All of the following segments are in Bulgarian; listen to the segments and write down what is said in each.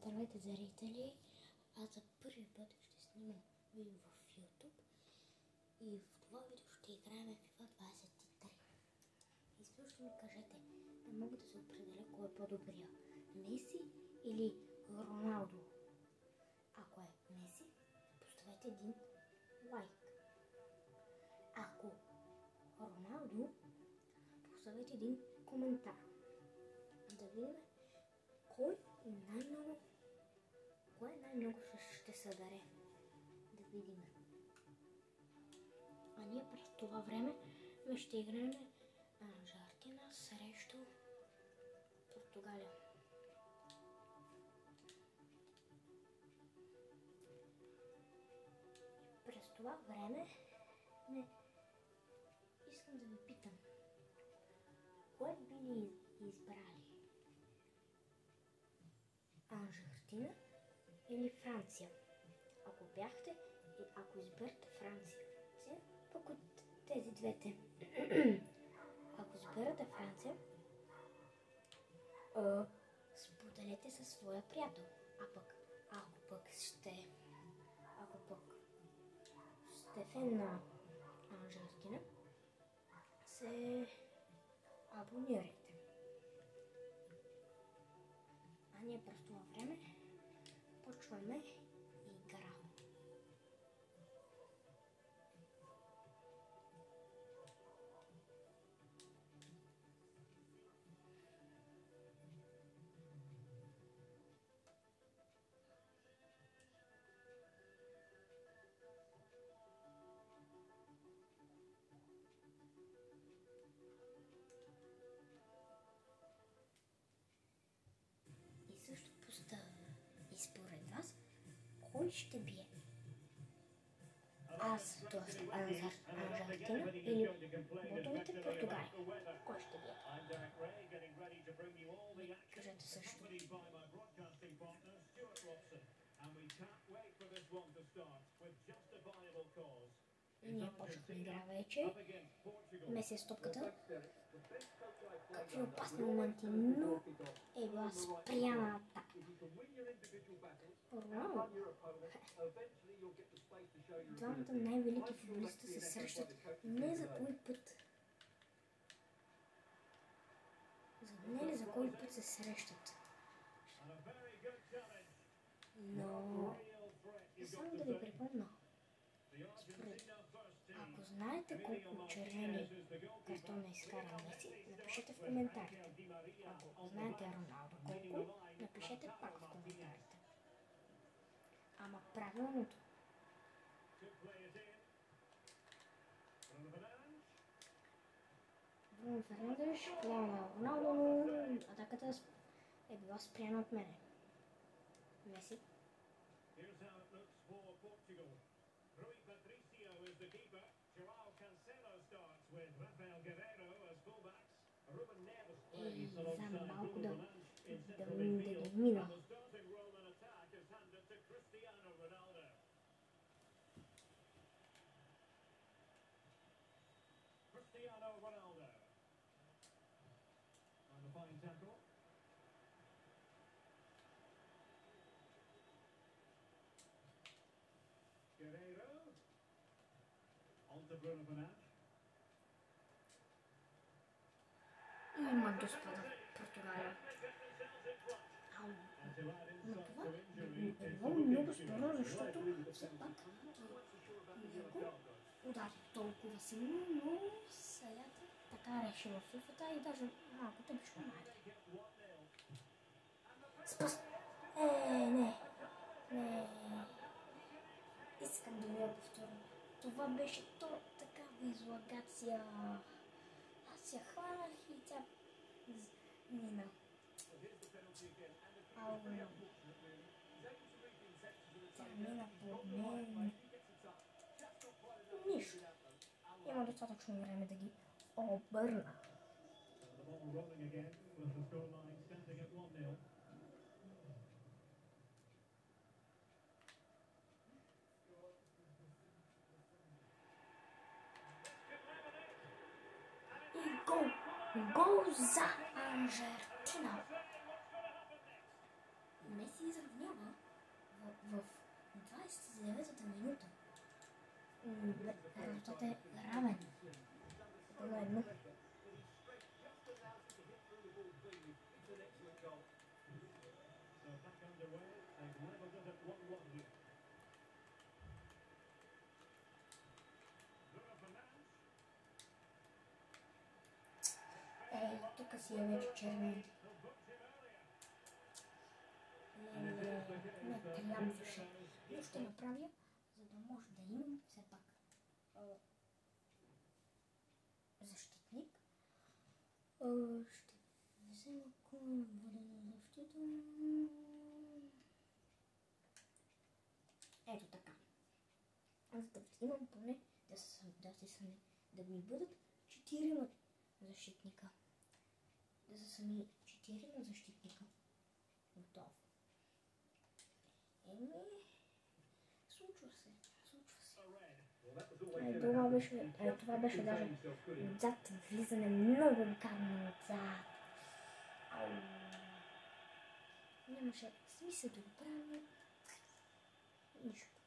Здравейте, зрители! Аз за първи път ще снимам видео в YouTube и в това видео ще играем FIFA 23. И също ще ми кажете, не мога да се определя кой е по-добрия, Меси или Роналдо. Ако е Меси, поставете един лайк. Ако Роналдо, поставете един коментар. Да видим кой най-много ще събере. Да видим. А ние през това време ще играем Аржентина срещу Португалия. През това време искам да ви питам, кое би ли избрали? Аржентина или Франция? Ако изберете Франция, пък от тези двете, ако изберете Франция, споделете със своя приятел. Ако пък сте фен на Аржентина, се абонирайте. А ние през това време почваме игра. И също и според вас, кой ще бие? Аз, т.е. Аржентина или ботовете Португалия? Кой ще бие? Кажете също. И ние почнахме игра вече. Меси е стопката. Какви опасни моменти, но е била спряна атака. Роналдо. Двамата най-велики футболисти се срещат не за кой път. За кой път се срещат. Но само да ви припомня. Ако знаете колко червени картона изкара Меси, напишете в коментарите. Ако знаете Роналдо колко, напишете пак в коментарите. Ама правилното. Бруно Фернандеш, Роналдо, но атаката е била спряна от мене. Меси. И за малко да ги мина. Има господа Португалия. Но това е много спорно, защото все пак него удари толкова силно, но сега така реши в фифата и даже малко те биш помага. Спас! Не. Искам да я повторя. Това беше такава излагация. Аз я хванах и тя мина. Тя мина под мен. Нищо. Има достатъчно време да ги обърна. И гол! Гол за Аржентина! Меси изравня в 29-та минута резултатът е равен. 1-1. Ей, тук си е вече червен. Не трябваше. Но ще направя, за да може да имам все пак защитник. Ще взема водена защита. Ето така. Аз да имам поне да ми бъдат 4 защитника. Да са сами 4 защитника. Готово. Случва се. Това беше даже отзад влизане, много гадно отзад. Нямаше смисъл да го правя. Нищо.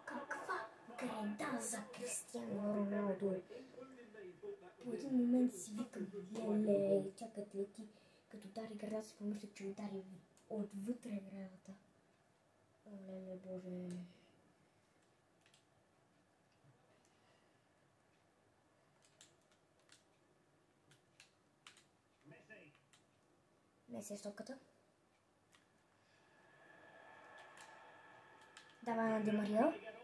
Каква креда за Кристиано Роналдо! По един момент си викам, леле, тя като лети, като удари града, си помислих, че удари отвътре градата. О, леле, боже. Меси е стопката. Давай на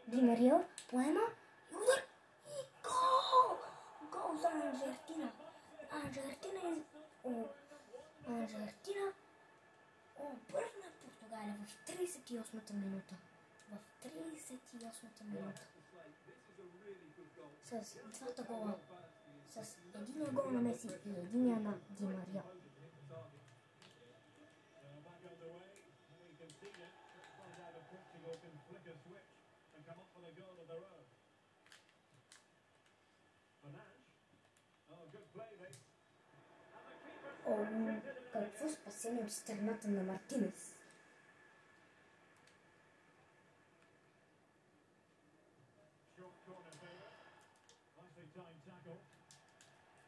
Ди Мария поема и удар. И гол! Гол за Аржентина. Аржентина обърна Португалия в 38-та минута. В 38-та минута. С двата гола. С единия гол на Меси и единия на Ди Мария. О, какво спасение от страната на Мартинес.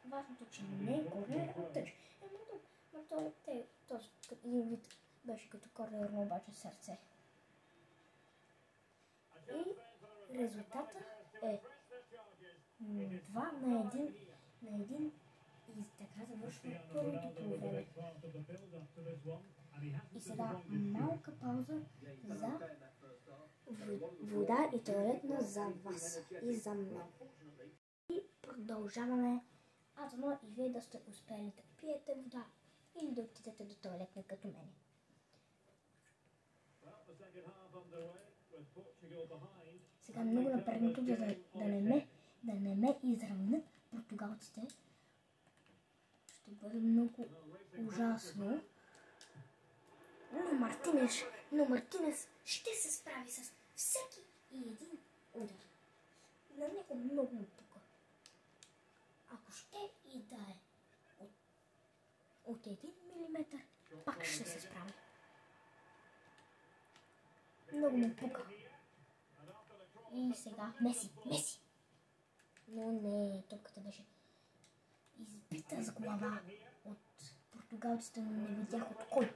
Важното, че не е корнер, а тъч. Този един вид беше като корнер, но обаче сърце. И резултата е 2-1 и така завършва първото полувреме. И сега малка пауза за вода и тоалетна за вас и за мен. И продължаваме. Но и вие да сте успели да пиете вода или да отидете до тоалетна като мене. Сега много напрегнато, за да не ме изравнят португалците. Ще бъде много ужасно. Но Мартинес ще се справи с всеки и един удар. На него много му пука. Ако ще и да е от 1 милиметър, пак ще се справи. Много му пука. И сега Меси. Но не, топката беше избита с глава от португалците, но не видях от кой.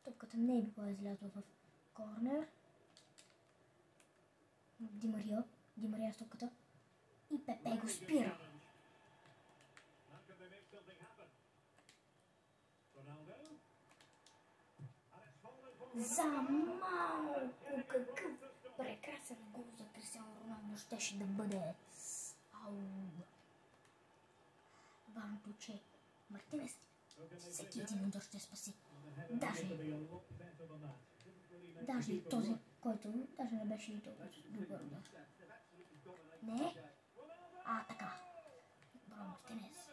Топката не е била излязла в корнер. Ди Мария с топката. И Пепе го спира. За малко какъв прекрасен гол за Кристиано Роналдо щеше да бъде. Важното, че Мартинес всеки един удар ще спаси. Даже и този, който даже не беше и толкова добър удар. Не? Така. Браво, Мартинес.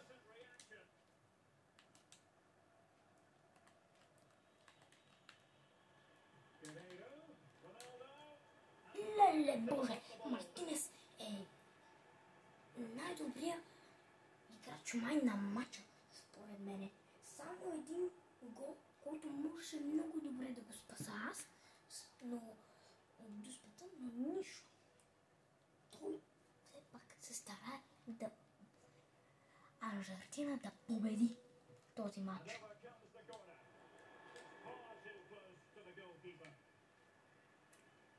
Леле, боже, Мартинес е най-добрия играч май на матча, според мене. само един гол, който можеше много добре да го спаса аз, но дуспата, но нищо. Той все пак се старае да Аржентина да победи този матч.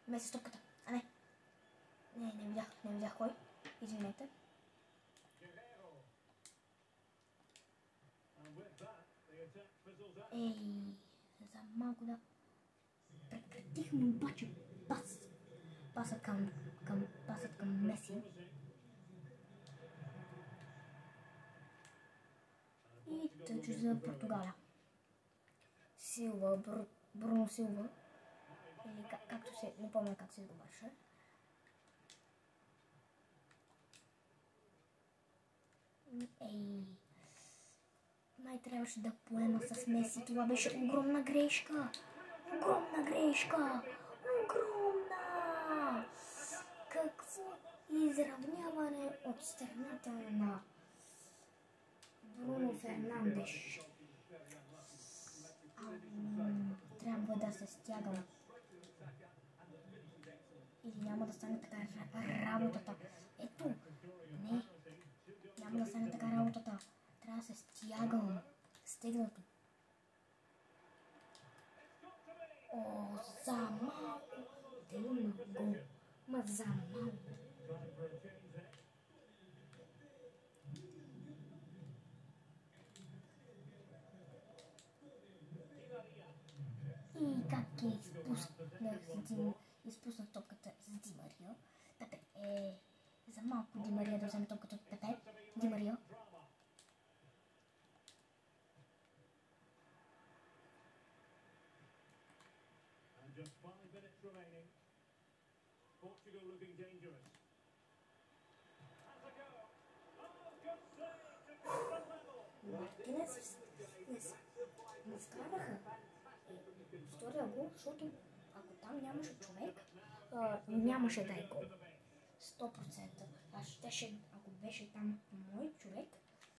Меси стопката. А не. Не видях кой. Извинете. За малко да прекратихме обаче пасът към Меси. И тъче за Португалия. Бруно Силва. Или както се, не помня как се изговаряше. Май трябваше да поема с Меси. Това беше огромна грешка. Огромна! Какво изравняване от страната на Бруно Фернандеш. Трябва да се стягам. Или няма да стане така работата. Ето, не. Няма да стане така работата. Трябва да се стягам. Стегнато. За малко да има гол. Ма за малко. И как изпусна топката с Ди Мария. Пепе за малко Ди Мария да вземе топката от Пепе. Ди Мария. Му вкараха втория гол, защото ако там нямаше човек, нямаше да е гол. 100%. Ако беше там мой човек,